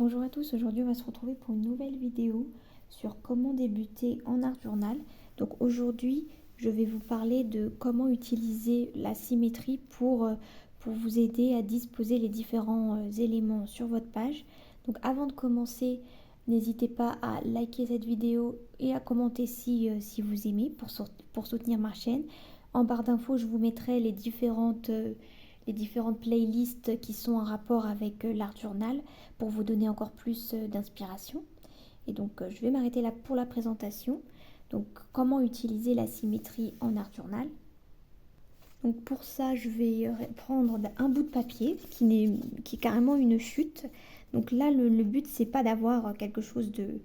Bonjour à tous, aujourd'hui on va se retrouver pour une nouvelle vidéo sur comment débuter en art journal. Donc aujourd'hui je vais vous parler de comment utiliser la symétrie pour vous aider à disposer les différents éléments sur votre page. Donc avant de commencer, n'hésitez pas à liker cette vidéo et à commenter si vous aimez pour soutenir ma chaîne. En barre d'infos je vous mettrai les différentes playlists qui sont en rapport avec l'art journal pour vous donner encore plus d'inspiration. Et donc je vais m'arrêter là pour la présentation. Donc comment utiliser la symétrie en art journal. Donc pour ça je vais prendre un bout de papier qui est carrément une chute. Donc là le but c'est pas d'avoir quelque chose de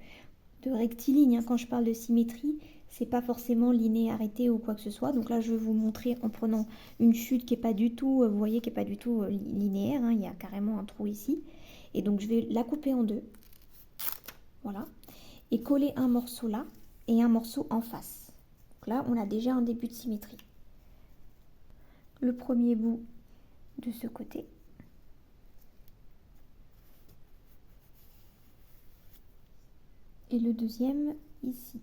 rectiligne, hein. Quand je parle de symétrie, c'est pas forcément linéarité ou quoi que ce soit. Donc là je vais vous montrer en prenant une chute qui est pas du tout, vous voyez, qui est pas du tout linéaire, hein. Il y a carrément un trou ici. Et donc je vais la couper en deux, voilà, et coller un morceau là et un morceau en face. Donc là on a déjà un début de symétrie. Le premier bout de ce côté. Et le deuxième ici.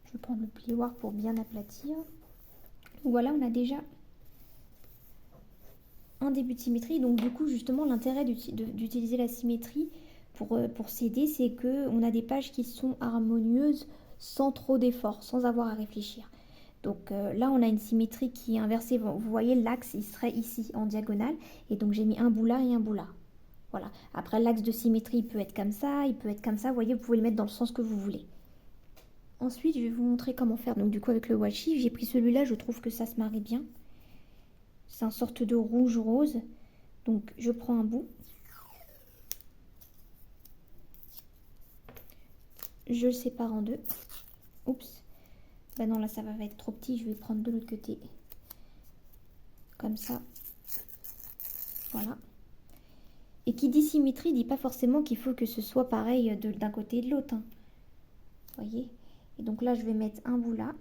Je vais prendre le plioir pour bien aplatir. Voilà, on a déjà un début de symétrie. Donc du coup justement l'intérêt d'utiliser la symétrie pour s'aider, c'est qu'on a des pages qui sont harmonieuses sans trop d'efforts, sans avoir à réfléchir. Donc là on a une symétrie qui est inversée. Vous voyez l'axe il serait ici en diagonale et donc j'ai mis un bout là et un bout là. Voilà. Après l'axe de symétrie il peut être comme ça, il peut être comme ça. Vous voyez, vous pouvez le mettre dans le sens que vous voulez. Ensuite je vais vous montrer comment faire. Donc du coup avec le washi, j'ai pris celui-là, je trouve que ça se marie bien. C'est une sorte de rouge rose. Donc je prends un bout. Je le sépare en deux. Oups. Ben non, là ça va être trop petit. Je vais prendre de l'autre côté. Comme ça. Voilà. Et qui dit symétrie dit pas forcément qu'il faut que ce soit pareil d'un côté et de l'autre, hein. Vous voyez. Et donc là je vais mettre un bout là.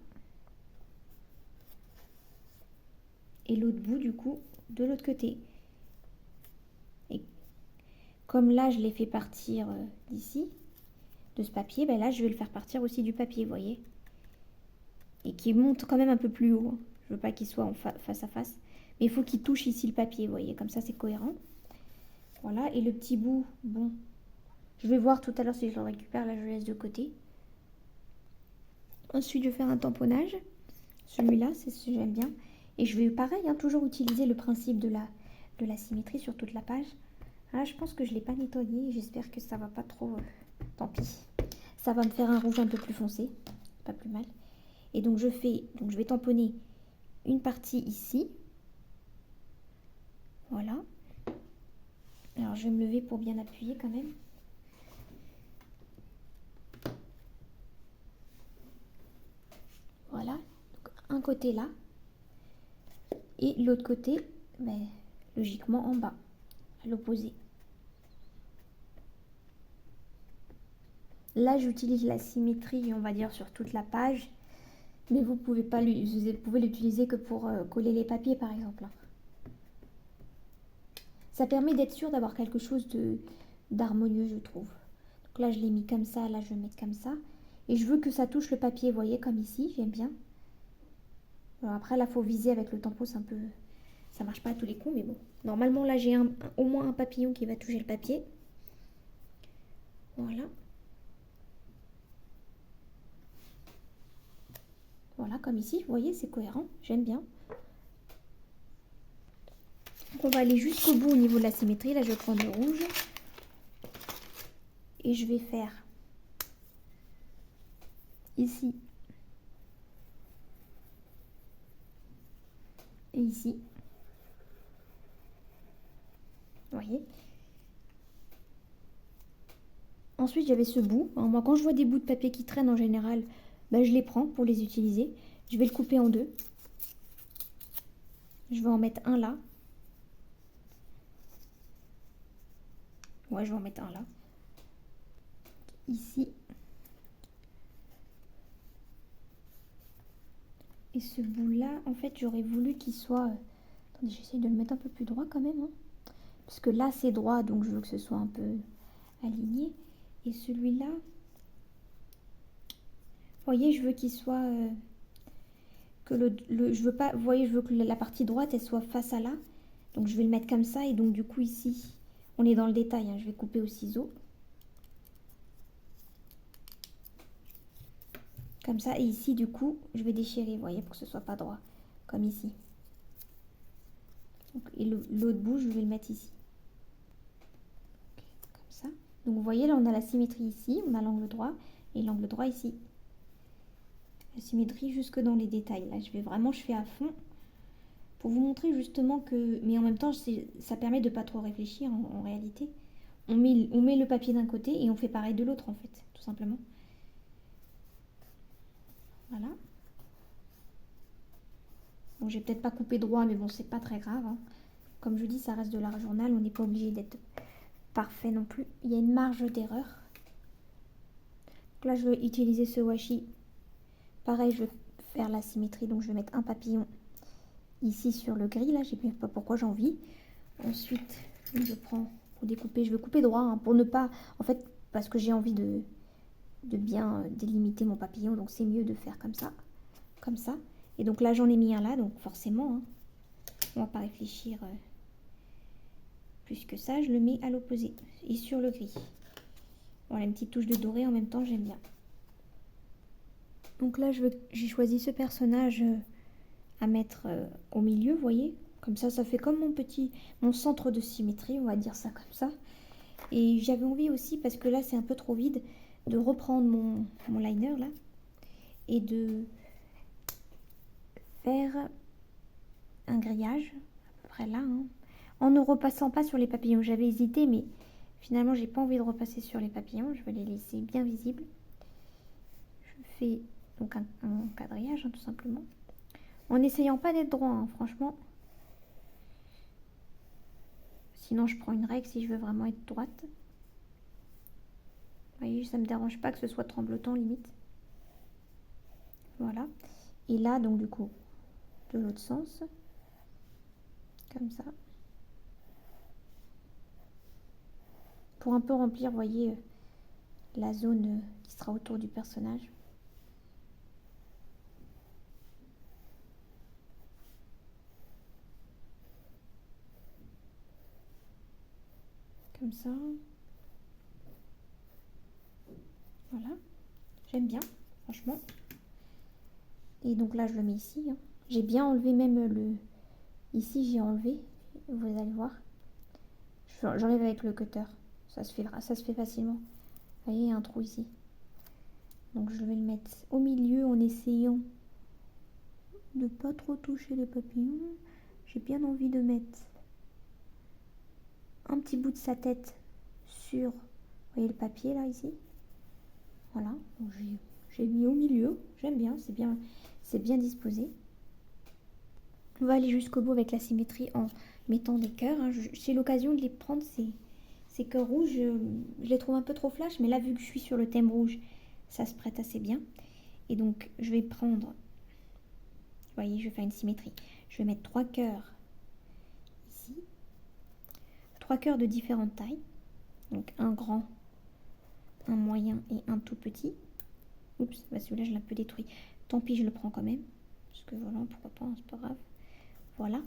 Et l'autre bout du coup de l'autre côté. Et comme là je l'ai fait partir d'ici, de ce papier, ben là je vais le faire partir aussi du papier, vous voyez. Et qui monte quand même un peu plus haut, hein. Je veux pas qu'il soit face à face. Mais il faut qu'il touche ici le papier, vous voyez. Comme ça c'est cohérent. Voilà. Et le petit bout, bon. Je vais voir tout à l'heure si je le récupère. Là je le laisse de côté. Ensuite je vais faire un tamponnage. Celui-là, c'est ce que j'aime bien. Et je vais pareil, hein, toujours utiliser le principe de la symétrie sur toute la page. Là, je pense que je ne l'ai pas nettoyé. J'espère que ça va pas trop... tant pis. Ça va me faire un rouge un peu plus foncé. Pas plus mal. Et donc, je vais tamponner une partie ici. Voilà. Alors, je vais me lever pour bien appuyer quand même. Voilà. Donc, un côté là. Et l'autre côté, ben, logiquement en bas, à l'opposé. Là, j'utilise la symétrie, on va dire, sur toute la page. Mais vous pouvez l'utiliser que pour coller les papiers, par exemple. Ça permet d'être sûr d'avoir quelque chose d'harmonieux, je trouve. Donc là, je l'ai mis comme ça. Là, je vais mettre comme ça. Et je veux que ça touche le papier, vous voyez, comme ici. J'aime bien. Alors après, là, il faut viser avec le tempo. C'est un peu... Ça marche pas à tous les coups, mais bon. Normalement, là, j'ai au moins un papillon qui va toucher le papier. Voilà. Voilà, comme ici, vous voyez, c'est cohérent. J'aime bien. Donc on va aller jusqu'au bout au niveau de la symétrie. Là, je vais prendre le rouge. Et je vais faire ici. Et ici. Vous voyez. Ensuite, j'avais ce bout. Alors, moi, quand je vois des bouts de papier qui traînent en général, ben, je les prends pour les utiliser. Je vais le couper en deux. Je vais en mettre un là. Ouais, je vais en mettre un là. Ici. Et ce bout-là, en fait, j'aurais voulu qu'il soit... Attendez, j'essaie de le mettre un peu plus droit quand même, hein. Parce que là, c'est droit, donc je veux que ce soit un peu aligné. Et celui-là, vous voyez, je veux qu'il soit... que je veux pas, vous voyez, je veux que la partie droite, elle soit face à là. Donc je vais le mettre comme ça. Et donc du coup, ici, on est dans le détail. Hein, je vais couper au ciseau. Comme ça. Et ici, du coup, je vais déchirer, vous voyez, pour que ce soit pas droit. Comme ici. Donc, et l'autre bout, je vais le mettre ici. Comme ça. Donc vous voyez, là, on a la symétrie ici. On a l'angle droit. Et l'angle droit ici. La symétrie jusque dans les détails. Là, je fais à fond. Pour vous montrer justement que... Mais en même temps, ça permet de pas trop réfléchir en réalité. On met le papier d'un côté et on fait pareil de l'autre en fait, tout simplement. Voilà. Bon, j'ai peut-être pas coupé droit, mais bon, c'est pas très grave. Hein. Comme je dis, ça reste de l'art journal, on n'est pas obligé d'être parfait non plus. Il y a une marge d'erreur. Donc là, je vais utiliser ce washi. Pareil, je vais faire la symétrie, donc je vais mettre un papillon ici sur le gris. Là, je sais pas pourquoi j'ai envie. Ensuite, je prends pour découper. Je vais couper droit hein, pour ne pas... En fait, parce que j'ai envie de bien délimiter mon papillon, donc c'est mieux de faire comme ça. Comme ça. Et donc là, j'en ai mis un là, donc forcément, hein, on va pas réfléchir plus que ça. Je le mets à l'opposé et sur le gris. Voilà, une petite touche de doré en même temps, j'aime bien. Donc là, j'ai choisi ce personnage à mettre au milieu, vous voyez. Comme ça fait comme mon centre de symétrie, on va dire ça comme ça. Et j'avais envie aussi, parce que là, c'est un peu trop vide, de reprendre mon liner là et de faire un grillage, à peu près là, hein, en ne repassant pas sur les papillons. J'avais hésité, mais finalement, j'ai pas envie de repasser sur les papillons. Je vais les laisser bien visibles. Je fais donc un quadrillage, hein, tout simplement. En n'essayant pas d'être droit, hein, franchement. Sinon, je prends une règle si je veux vraiment être droite. Vous voyez, ça me dérange pas que ce soit tremblotant, limite. Voilà. Et là, donc, du coup, de l'autre sens. Comme ça. Pour un peu remplir, vous voyez, la zone qui sera autour du personnage. Comme ça. Voilà. J'aime bien, franchement. Et donc là, je le mets ici. Hein. J'ai bien enlevé même le... Ici, j'ai enlevé. Vous allez voir. J'enlève avec le cutter. Ça se fait facilement. Vous voyez, il y a un trou ici. Donc je vais le mettre au milieu en essayant de ne pas trop toucher les papillons. J'ai bien envie de mettre un petit bout de sa tête sur... Vous voyez le papier là, ici. Voilà. Donc j'ai mis au milieu. J'aime bien, c'est bien disposé. On va aller jusqu'au bout avec la symétrie en mettant des cœurs. Hein. J'ai l'occasion de les prendre, ces cœurs rouges. Je les trouve un peu trop flash, mais là, vu que je suis sur le thème rouge, ça se prête assez bien. Et donc, je vais prendre... Vous voyez, je vais faire une symétrie. Je vais mettre 3 cœurs ici. 3 cœurs de différentes tailles. Donc, un grand, un moyen et un tout petit. Oups, bah celui-là, je l'ai un peu détruit. Tant pis, je le prends quand même. Parce que voilà, pourquoi pas, c'est pas grave. Voilà.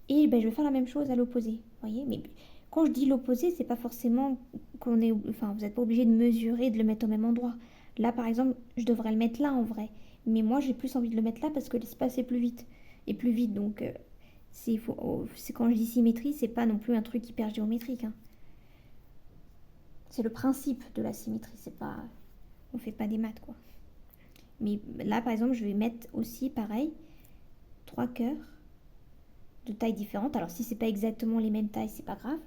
Et ben, je vais faire la même chose à l'opposé. Vous voyez, mais quand je dis l'opposé, c'est pas forcément qu'on est... Enfin, vous n'êtes pas obligé de mesurer et de le mettre au même endroit. Là, par exemple, je devrais le mettre là en vrai. Mais moi, j'ai plus envie de le mettre là parce que l'espace est plus vite. Et plus vite, donc... c'est quand je dis symétrie, c'est pas non plus un truc hyper géométrique. Hein. C'est le principe de la symétrie, c'est pas... On fait pas des maths, quoi. Mais là, par exemple, je vais mettre aussi, pareil, 3 cœurs de tailles différentes. Alors, si c'est pas exactement les mêmes tailles, c'est pas grave.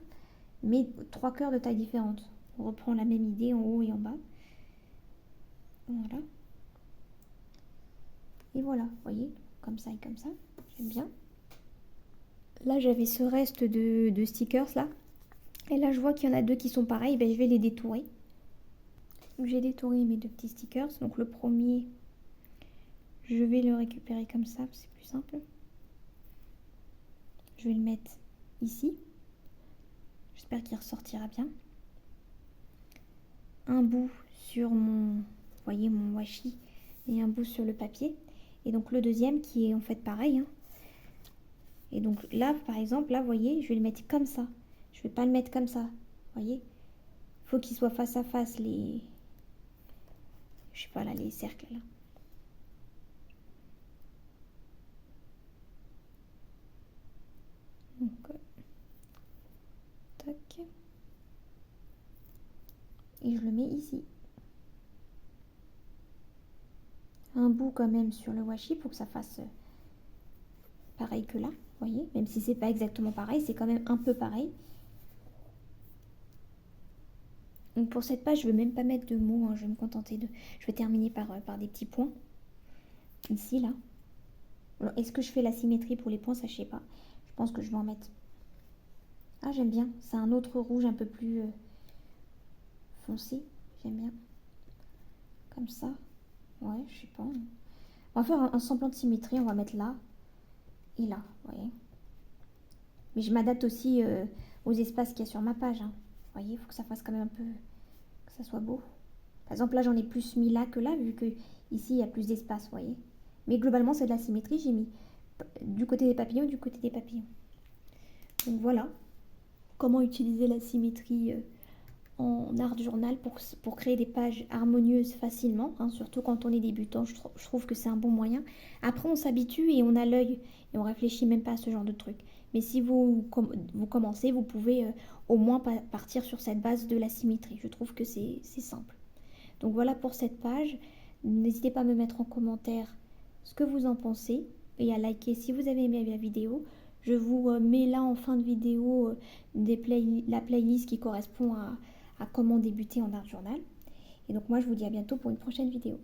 Mais 3 cœurs de tailles différentes. On reprend la même idée en haut et en bas. Voilà. Et voilà, vous voyez, comme ça et comme ça. J'aime bien. Là, j'avais ce reste de stickers, là. Et là, je vois qu'il y en a 2 qui sont pareils. Ben, je vais les détourer. Donc, j'ai détouré mes 2 petits stickers. Donc, le premier, je vais le récupérer comme ça, c'est plus simple. Je vais le mettre ici. J'espère qu'il ressortira bien. Un bout sur mon, vous voyez, mon washi et un bout sur le papier. Et donc le deuxième qui est en fait pareil, hein. Et donc là, par exemple, là, vous voyez, je vais le mettre comme ça. Je vais pas le mettre comme ça, vous voyez. Il faut qu'il soit face à face, je sais pas là, les cercles là. Donc, tac. Et je le mets ici. Un bout quand même sur le washi pour que ça fasse pareil que là, vous voyez. Même si c'est pas exactement pareil, c'est quand même un peu pareil. Donc pour cette page, je ne vais même pas mettre de mots, hein, je vais me contenter de... Je vais terminer par des petits points. Ici, là. Est-ce que je fais la symétrie pour les points? Ça, je sais pas. Je pense que je vais en mettre. Ah, j'aime bien. C'est un autre rouge un peu plus foncé. J'aime bien. Comme ça. Ouais, je sais pas. On va faire un semblant de symétrie. On va mettre là et là, vous voyez. Mais je m'adapte aussi aux espaces qu'il y a sur ma page, hein. Vous voyez, il faut que ça fasse quand même un peu... que ça soit beau. Par exemple, là, j'en ai plus mis là que là, vu que ici, il y a plus d'espace, vous voyez. Mais globalement, c'est de la symétrie. J'ai mis du côté des papillons, du côté des papillons. Donc voilà, comment utiliser la symétrie en art journal pour créer des pages harmonieuses facilement, hein, surtout quand on est débutant. Je trouve que c'est un bon moyen. Après, on s'habitue et on a l'œil et on réfléchit même pas à ce genre de truc. Mais si vous commencez, vous pouvez au moins partir sur cette base de la symétrie. Je trouve que c'est simple. Donc voilà pour cette page. N'hésitez pas à me mettre en commentaire ce que vous en pensez et à liker si vous avez aimé la vidéo. Je vous mets là en fin de vidéo la playlist qui correspond à comment débuter en art journal. Et donc moi je vous dis à bientôt pour une prochaine vidéo.